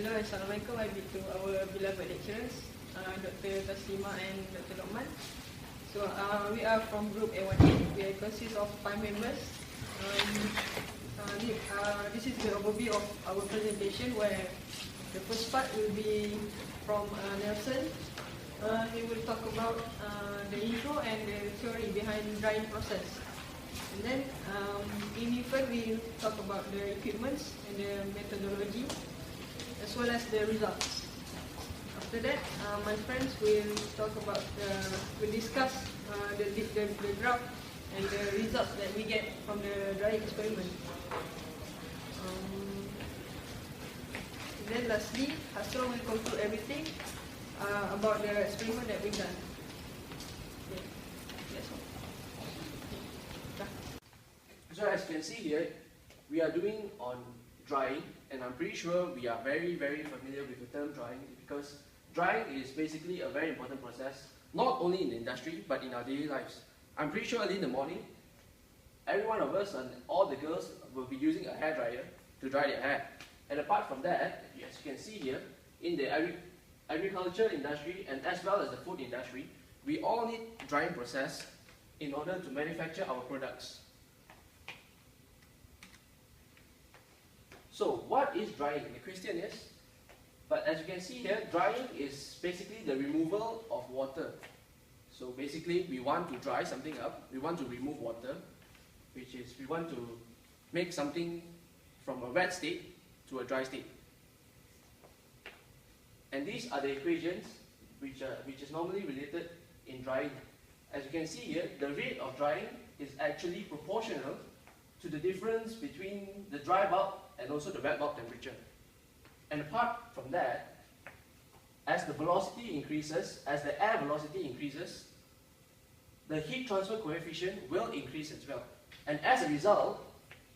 Hello, Assalamualaikum. I to our beloved lecturers, Dr. Taslima and Dr. Lokman. So we are from group A1-8. We consist of 5 members. This is the overview of our presentation, where the first part will be from Nelson. He will talk about the intro and the theory behind drying process. And then in FERN we will talk about the equipments and the methodology, as well as the results. After that, my friends will discuss the graph and the results that we get from the drying experiment. Then lastly, HASRUL will conclude everything about the experiment that we've done. Okay. That's all. So as you can see here, we are doing on drying, and I'm pretty sure we are very familiar with the term drying, because drying is basically a very important process, not only in the industry but in our daily lives. I'm pretty sure early in the morning, every one of us and all the girls will be using a hairdryer to dry their hair. And apart from that, as you can see here, in the agriculture industry and as well as the food industry, we all need drying process in order to manufacture our products. So what is drying? The question is, but as you can see here, drying is basically the removal of water. So basically we want to dry something up, we want to remove water, which is we want to make something from a wet state to a dry state. And these are the equations which is normally related in drying. As you can see here, the rate of drying is actually proportional to the difference between the dry bulb and also the wet bulb temperature. And apart from that, as the velocity increases, as the air velocity increases, the heat transfer coefficient will increase as well. And as a result,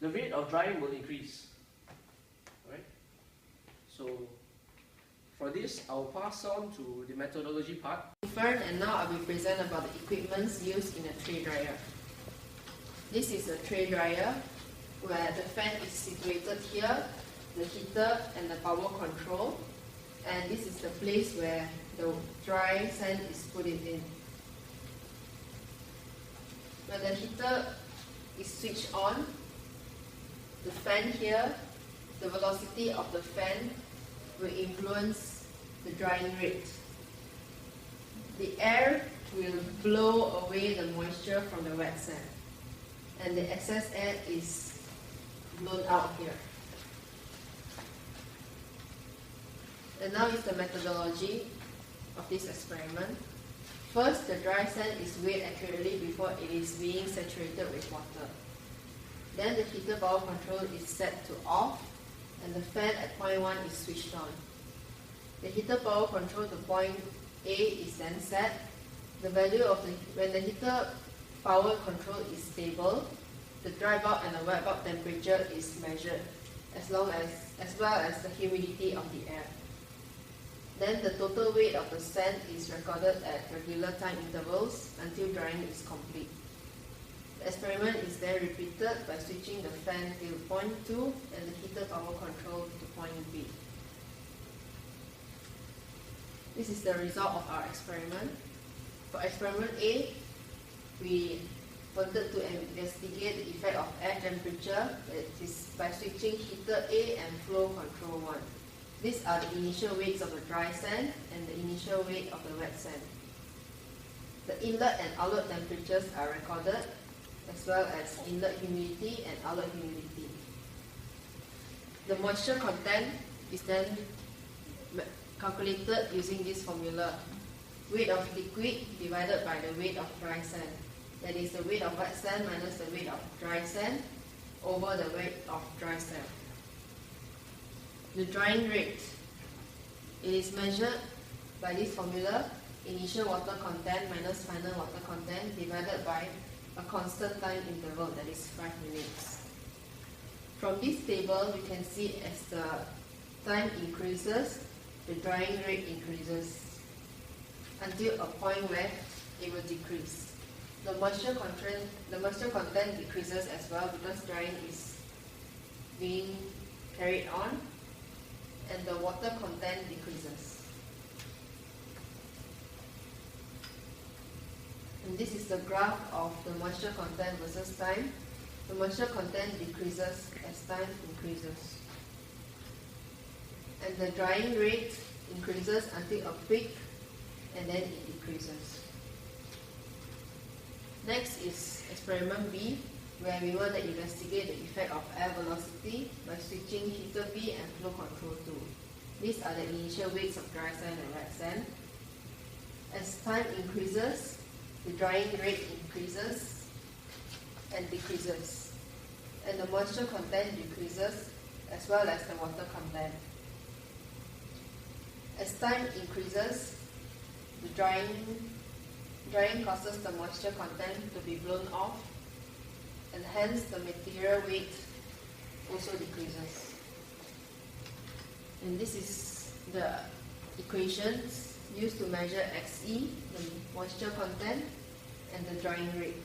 the rate of drying will increase. Alright? So for this, I'll pass on to the methodology part. FERN, and now I will present about the equipments used in a tray dryer. This is a tray dryer where the fan is situated here, the heater and the power control, and this is the place where the dry sand is put in. When the heater is switched on, the fan here, the velocity of the fan will influence the drying rate. The air will blow away the moisture from the wet sand, and the excess air is blown out here. And now is the methodology of this experiment. First, the dry sand is weighed accurately before it is being saturated with water. Then the heater power control is set to off, and the fan at point 1 is switched on. The heater power control to point A is then set. The value of when the heater power control is stable, the dry bulb and the wet bulb temperature is measured, as well as the humidity of the air. Then the total weight of the sand is recorded at regular time intervals until drying is complete. The experiment is then repeated by switching the fan to point 2 and the heater power control to point B. This is the result of our experiment. For experiment A, we wanted to investigate the effect of air temperature, that is by switching heater A and flow control 1. These are the initial weights of the dry sand and the initial weight of the wet sand. The inlet and outlet temperatures are recorded, as well as inlet humidity and outlet humidity. The moisture content is then calculated using this formula: weight of liquid divided by the weight of dry sand. That is the weight of wet sand minus the weight of dry sand over the weight of dry sand. The drying rate, it is measured by this formula: initial water content minus final water content divided by a constant time interval, that is 5 minutes. From this table, we can see as the time increases, the drying rate increases until a point where it will decrease. The moisture content decreases as well because drying is being carried on, and the water content decreases. And this is the graph of the moisture content versus time. The moisture content decreases as time increases. And the drying rate increases until a peak, and then it decreases. Next is experiment B, where we want to investigate the effect of air velocity by switching heater B and flow control tool. These are the initial weights of dry sand and wet sand. As time increases, the drying rate increases and decreases, and the moisture content decreases as well as the water content. As time increases, the drying causes the moisture content to be blown off, and hence the material weight also decreases. And this is the equations used to measure Xe, the moisture content, and the drying rate.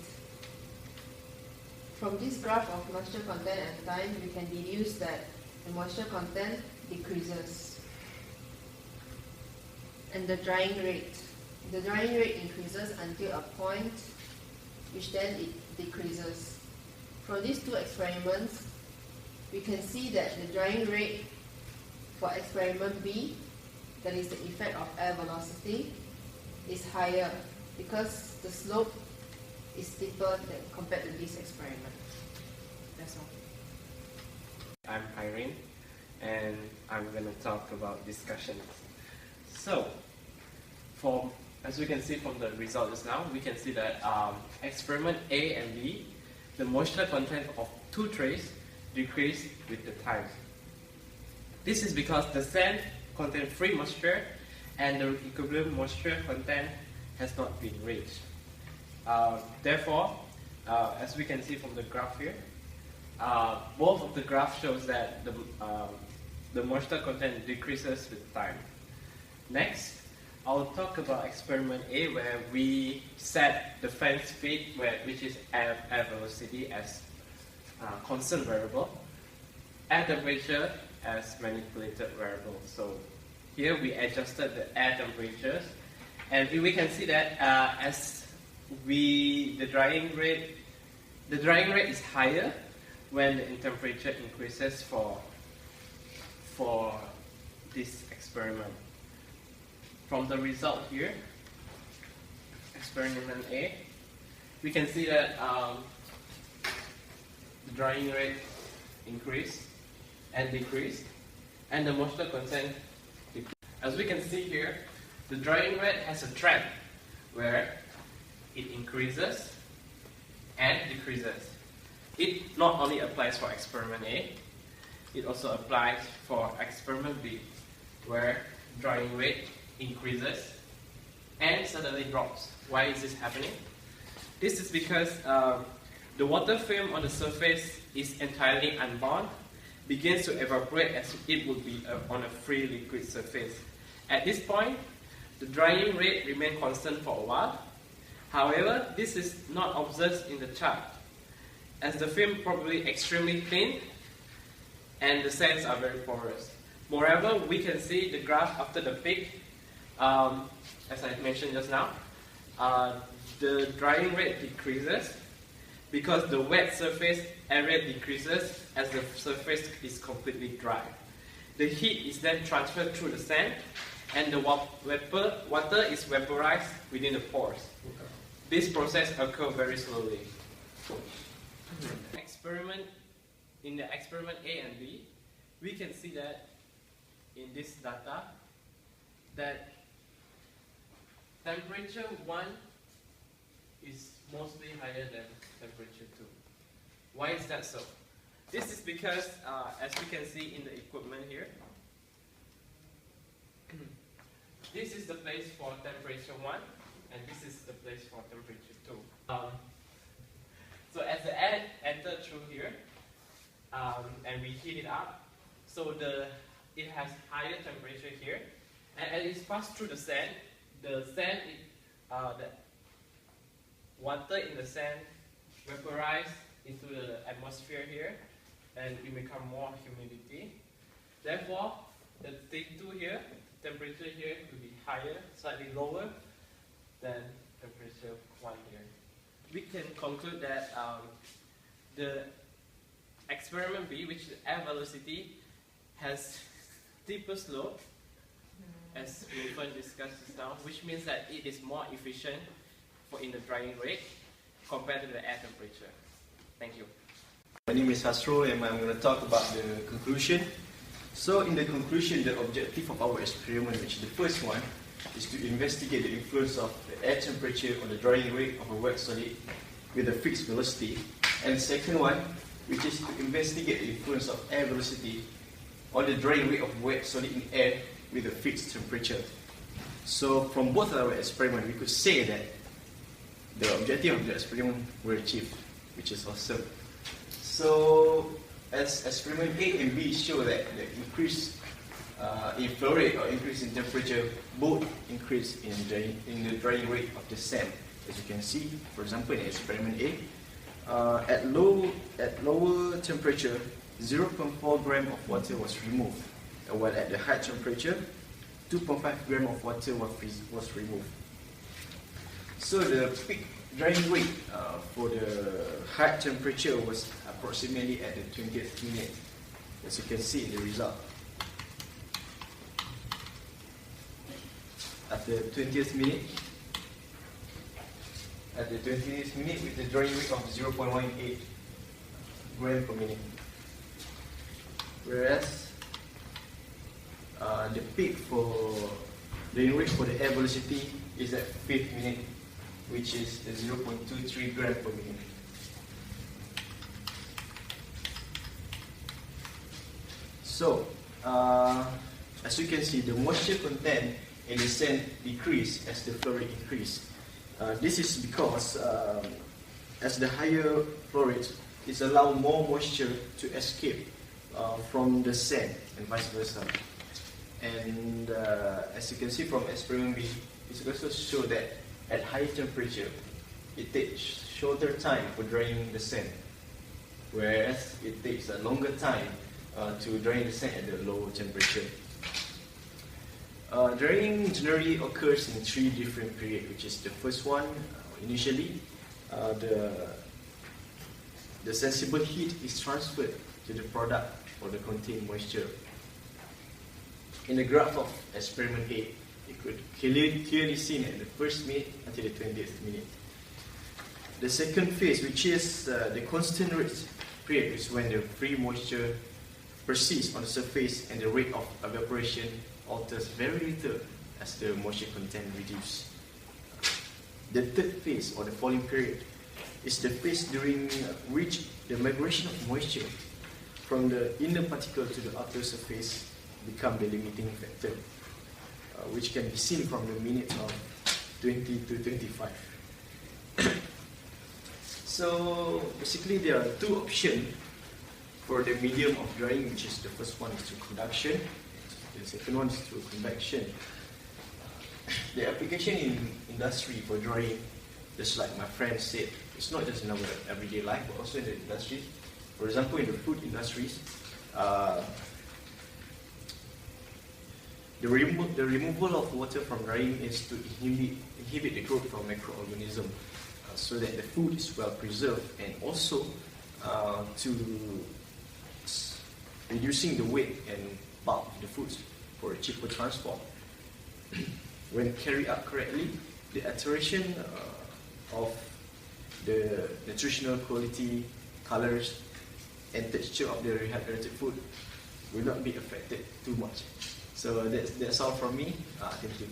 From this graph of moisture content and time, we can deduce that the moisture content decreases. And the drying rate. The drying rate increases until a point, which then it decreases. From these two experiments, we can see that the drying rate for experiment B, that is the effect of air velocity, is higher because the slope is steeper than compared to this experiment. That's all. I'm PHUMPHAIRIN, and I'm going to talk about discussions. So, as we can see from the result just now, we can see that experiment A and B, the moisture content of two trays decreased with the time. This is because the sand contains free moisture and the equilibrium moisture content has not been reached. Therefore, as we can see from the graph here, both of the graphs shows that the moisture content decreases with time. Next, I'll talk about experiment A, where we set the fan speed, which is air velocity, as constant variable, air temperature as manipulated variable. So here we adjusted the air temperatures, and we can see that the drying rate is higher when the temperature increases for this experiment. From the result here, experiment A, we can see that the drying rate increased and decreased, and the moisture content decreased. As we can see here, the drying rate has a trend where it increases and decreases. It not only applies for experiment A, it also applies for experiment B, where drying rate increases and suddenly drops. Why is this happening? This is because the water film on the surface is entirely unbound, begins to evaporate as it would be on a free liquid surface. At this point, the drying rate remains constant for a while. However, this is not observed in the chart, as the film probably extremely thin and the sands are very porous. Moreover, we can see the graph after the peak. As I mentioned just now, the drying rate decreases because the wet surface area decreases as the surface is completely dry. The heat is then transferred through the sand, and the water is vaporized within the pores. This process occurs very slowly. In the experiment A and B, we can see that in this data that temperature 1 is mostly higher than temperature 2. Why is that so? This is because, as we can see in the equipment here, this is the place for temperature 1, and this is the place for temperature 2. So as the air enters through here, and we heat it up, so it has higher temperature here, and as it passes through the water in the sand vaporizes into the atmosphere here, and it becomes more humidity. Therefore, the T2 here, temperature here will be higher, slightly lower than temperature 1 here. We can conclude that the experiment B, which is the air velocity, has steeper slope, as FERN discussed just now, which means that it is more efficient in the drying rate compared to the air temperature. Thank you. My name is HASRUL and I'm going to talk about the conclusion. So in the conclusion, the objective of our experiment, which is the first one, is to investigate the influence of the air temperature on the drying rate of a wet solid with a fixed velocity. And the second one, which is to investigate the influence of air velocity on the drying rate of wet solid in air with a fixed temperature. So from both of our experiments, we could say that the objective of the experiment were achieved, which is awesome. So as experiment A and B show that the increase in flow rate or increase in temperature both increase in the drying rate of the sand. As you can see, for example, in experiment A, at lower temperature, 0.4 gram of water was removed, while at the high temperature, 2.5 gram of water was removed. So the peak drying rate for the high temperature was approximately at the 20th minute, as you can see in the result. At the 20th minute, with the drying rate of 0.18 gram per minute. Whereas the peak for drying rate for the air velocity is at 5th minute, which is the 0.23 gram per minute. So, as you can see, the moisture content in the sand decreased as the flow rate increased. This is because as the higher flow rate, it allows more moisture to escape from the sand and vice versa. And as you can see from experiment B, it also shows that at high temperature, it takes shorter time for drying the sand, whereas it takes a longer time to drying the sand at the low temperature. Drying generally occurs in 3 different periods, which is the first one, initially, the sensible heat is transferred to the product or the contained moisture. In the graph of experiment A, you could clearly seen at the 1st minute until the 20th minute. The second phase, which is the constant rate period, is when the free moisture persists on the surface and the rate of evaporation alters very little as the moisture content reduces. The third phase, or the falling period, is the phase during which the migration of moisture from the inner particle to the outer surface become the limiting factor, which can be seen from the minutes of 20 to 25. So basically there are 2 options for the medium of drying, which is the first one is through conduction, the second one is through convection. The application in industry for drying, just like my friend said, it's not just in our everyday life, but also in the industry. For example, in the food industries, the removal of water from drying is to inhibit the growth of microorganisms, so that the food is well preserved, and also to reducing the weight and bulk of the foods for a cheaper transport. When carried out correctly, the alteration of the nutritional quality, colors, and texture of the rehydrated food will not be affected too much. So that's all from me. Thank you.